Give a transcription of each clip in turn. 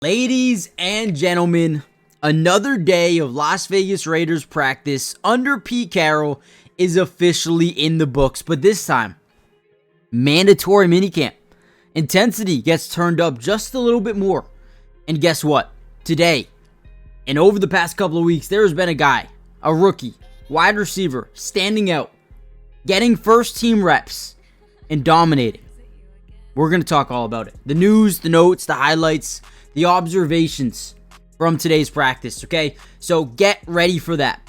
Ladies and gentlemen, another day of Las Vegas Raiders practice under Pete Carroll is officially in the books, but this time, mandatory minicamp. Intensity gets turned up just a little bit more. And guess what? Today, and over the past couple of weeks, there has been a guy, a rookie, wide receiver, standing out, getting first team reps, and dominating. We're going to talk all about it. The news, the notes, the highlights, the observations from today's practice, okay? So get ready for that.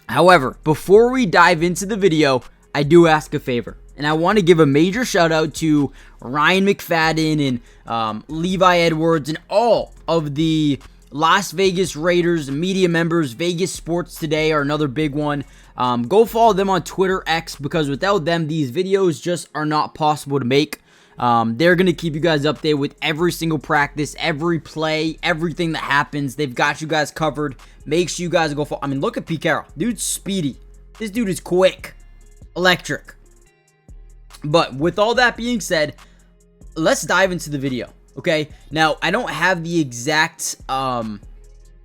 However, before we dive into the video, I do ask a favor. And I want to give a major shout out to Ryan McFadden and Levi Edwards and all of the Las Vegas Raiders media members. Vegas Sports Today are another big one. Go follow them on Twitter X, because without them, these videos just are not possible to make. They're going to keep you guys updated with every single practice, every play, everything that happens. They've got you guys covered. Make sure you guys go follow. I mean, look at Pete Carroll. Dude's speedy. This dude is quick. Electric. But with all that being said, let's dive into the video, okay? Now, I don't have the exact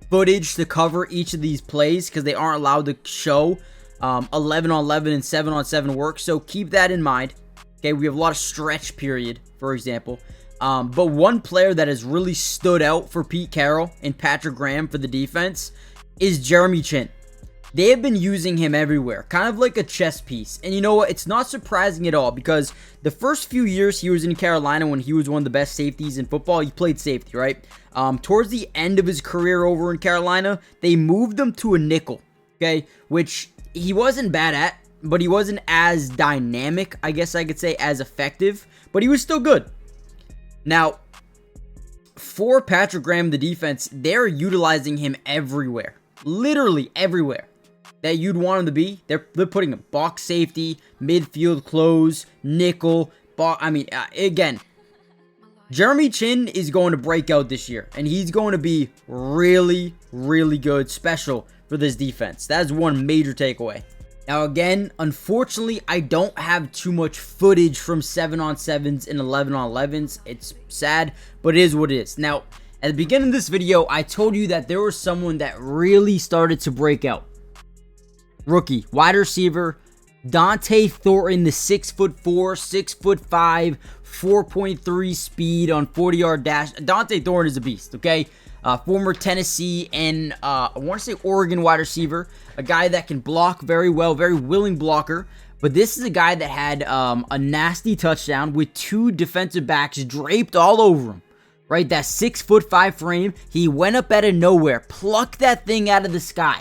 footage to cover each of these plays because they aren't allowed to show 11 on 11 and 7 on 7 work, so keep that in mind. Okay, we have a lot of stretch period, for example. But one player that has really stood out for Pete Carroll and Patrick Graham for the defense is Jeremy Chinn. They have been using him everywhere, kind of like a chess piece. And you know what? It's not surprising at all, because the first few years he was in Carolina, when he was one of the best safeties in football, he played safety, right? Towards the end of his career over in Carolina, they moved him to a nickel, okay? Which he wasn't bad at, but he wasn't as dynamic, I guess I could say, as effective, but he was still good. Now, for Patrick Graham, the defense, they're utilizing him everywhere, literally everywhere that you'd want him to be. They're putting him box safety, midfield close, nickel, again, Jeremy Chinn is going to break out this year, and he's going to be really, really good, special for this defense. That is one major takeaway. Now again, unfortunately, I don't have too much footage from 7 on 7s and 11 on 11s. It's sad, but it is what it is. Now, at the beginning of this video, I told you that there was someone that really started to break out. Rookie, wide receiver, Dont'e Thornton, the 6'4", 6'5", 4.3 speed on 40-yard dash. Dont'e Thornton is a beast, okay? Former Tennessee and I want to say Oregon wide receiver, a guy that can block very well, very willing blocker. But this is a guy that had a nasty touchdown with two defensive backs draped all over him, right? That 6'5" frame, he went up out of nowhere, plucked that thing out of the sky,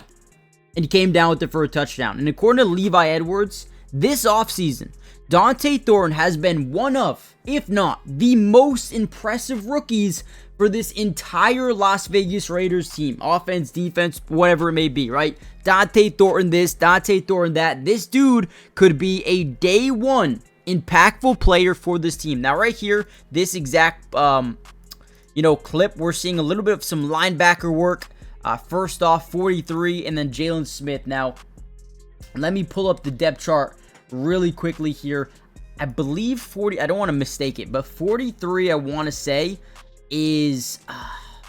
and he came down with it for a touchdown. And according to Levi Edwards, this offseason, Dont'e Thornton has been one of, if not the most impressive rookies for this entire Las Vegas Raiders team. Offense, defense, whatever it may be, right? Dont'e Thornton this, Dont'e Thornton that. This dude could be a day one impactful player for this team. Now, right here, this exact, clip, we're seeing a little bit of some linebacker work. First off, 43, and then Jalen Smith. Now, let me pull up the depth chart really quickly here. I believe 40, I don't want to mistake it, but 43, I want to say, is,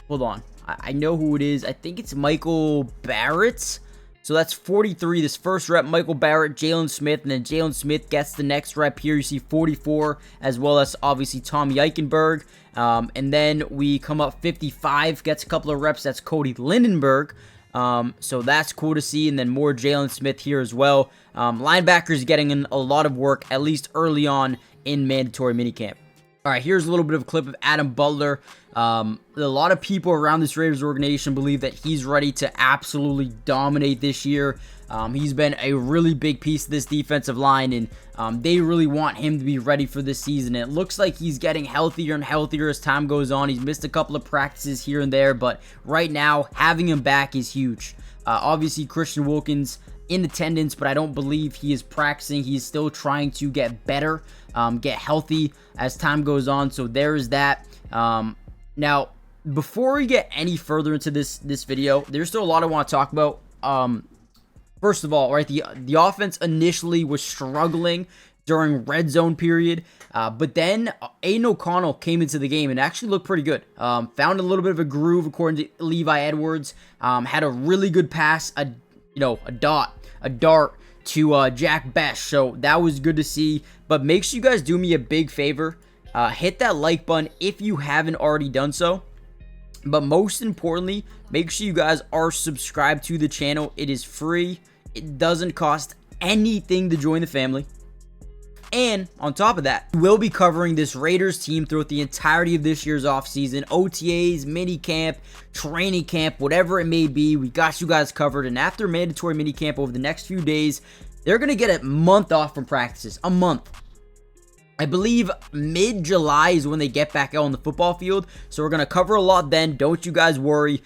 hold on, I know who it is. I think it's Michael Barrett. So that's 43, this first rep, Michael Barrett, Jalen Smith, and then Jalen Smith gets the next rep here. You see 44, as well as obviously Tommy Eichenberg. And then we come up 55, gets a couple of reps. That's Cody Lindeberg. So that's cool to see. And then more Jalen Smith here as well. Linebackers getting in a lot of work, at least early on in mandatory minicamp. All right, here's a little bit of a clip of Adam Butler. A lot of people around this Raiders organization believe that he's ready to absolutely dominate this year. He's been a really big piece of this defensive line, and they really want him to be ready for this season. And it looks like he's getting healthier and healthier as time goes on. He's missed a couple of practices here and there, but right now, having him back is huge. Obviously, Christian Wilkins in attendance, but I don't believe he is practicing. He's still trying to get better, get healthy as time goes on. So there is that. Now, before we get any further into this video, there's still a lot I want to talk about. First of all, right, the offense initially was struggling during red zone period. But then Aiden O'Connell came into the game and actually looked pretty good. Found a little bit of a groove according to Levi Edwards. Had a really good pass, a dart to Jack Bech. So that was good to see. But make sure you guys do me a big favor. Hit that like button if you haven't already done so. But most importantly, make sure you guys are subscribed to the channel. It is free. It doesn't cost anything to join the family. And on top of that, we'll be covering this Raiders team throughout the entirety of this year's offseason. OTAs, minicamp, training camp, whatever it may be. We got you guys covered. And after mandatory minicamp over the next few days, they're going to get a month off from practices. A month. I believe mid-July is when they get back out on the football field. So we're going to cover a lot then. Don't you guys worry.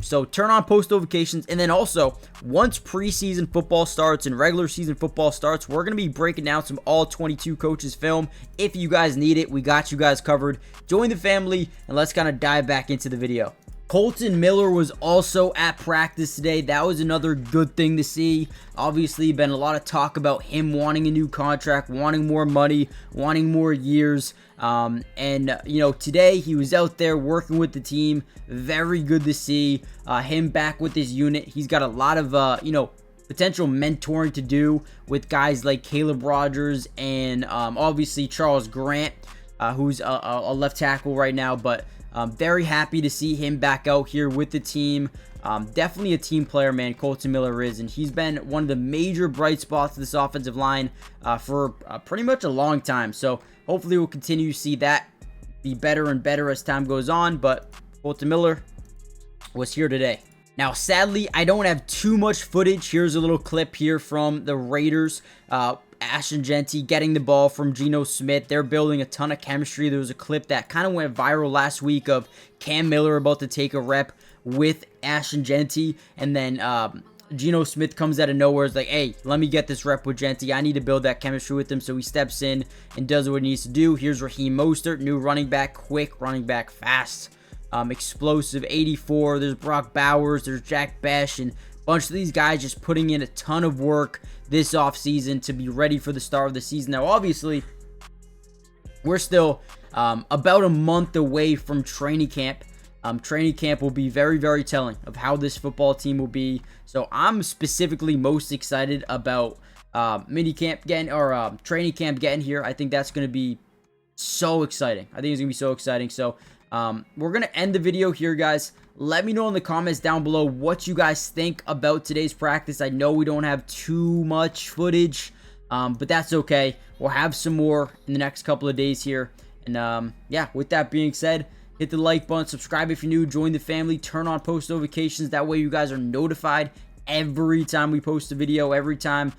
So turn on post notifications. And then also, once preseason football starts and regular season football starts, we're going to be breaking down some all 22 coaches film. If you guys need it, we got you guys covered. Join the family and let's kind of dive back into the video. Colton Miller was also at practice today. That was another good thing to see. Obviously, been a lot of talk about him wanting a new contract, wanting more money, wanting more years. Today he was out there working with the team. Very good to see him back with his unit. He's got a lot of, potential mentoring to do with guys like Caleb Rogers and obviously Charles Grant, who's a left tackle right now, but very happy to see him back out here with the team. Definitely a team player, man, Colton Miller is, and he's been one of the major bright spots of this offensive line for pretty much a long time. So hopefully we'll continue to see that be better and better as time goes on, but Colton Miller was here today. Now, sadly, I don't have too much footage. Here's a little clip here from the Raiders. Ashton Jeanty getting the ball from Geno Smith. They're building a ton of chemistry. There was a clip that kind of went viral last week of Cam Miller about to take a rep with Ashton Jeanty, and then Geno Smith comes out of nowhere. It's like, hey, let me get this rep with Jeanty. I need to build that chemistry with him. So he steps in and does what he needs to do. Here's Raheem Mostert, new running back, quick running back, fast, explosive, 84. There's Brock Bowers. There's Jack Bech, and bunch of these guys just putting in a ton of work this offseason to be ready for the start of the season. Now, obviously, we're still about a month away from training camp. Training camp will be very, very telling of how this football team will be. So I'm specifically most excited about minicamp getting, or training camp getting here. I think that's going to be so exciting. I think it's going to be so exciting. So we're going to end the video here, guys. Let me know in the comments down below what you guys think about today's practice. I know we don't have too much footage, but that's okay. We'll have some more in the next couple of days here. And yeah, with that being said, hit the like button, subscribe if you're new, join the family, turn on post notifications. That way you guys are notified every time we post a video, every time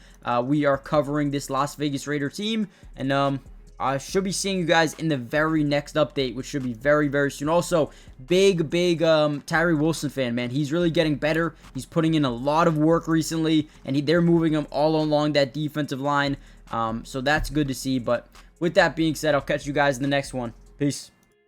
we are covering this Las Vegas Raider team. And I should be seeing you guys in the very next update, which should be very, very soon. Also, big Tyree Wilson fan, man. He's really getting better. He's putting in a lot of work recently, and they're moving him all along that defensive line. So that's good to see. But with that being said, I'll catch you guys in the next one. Peace.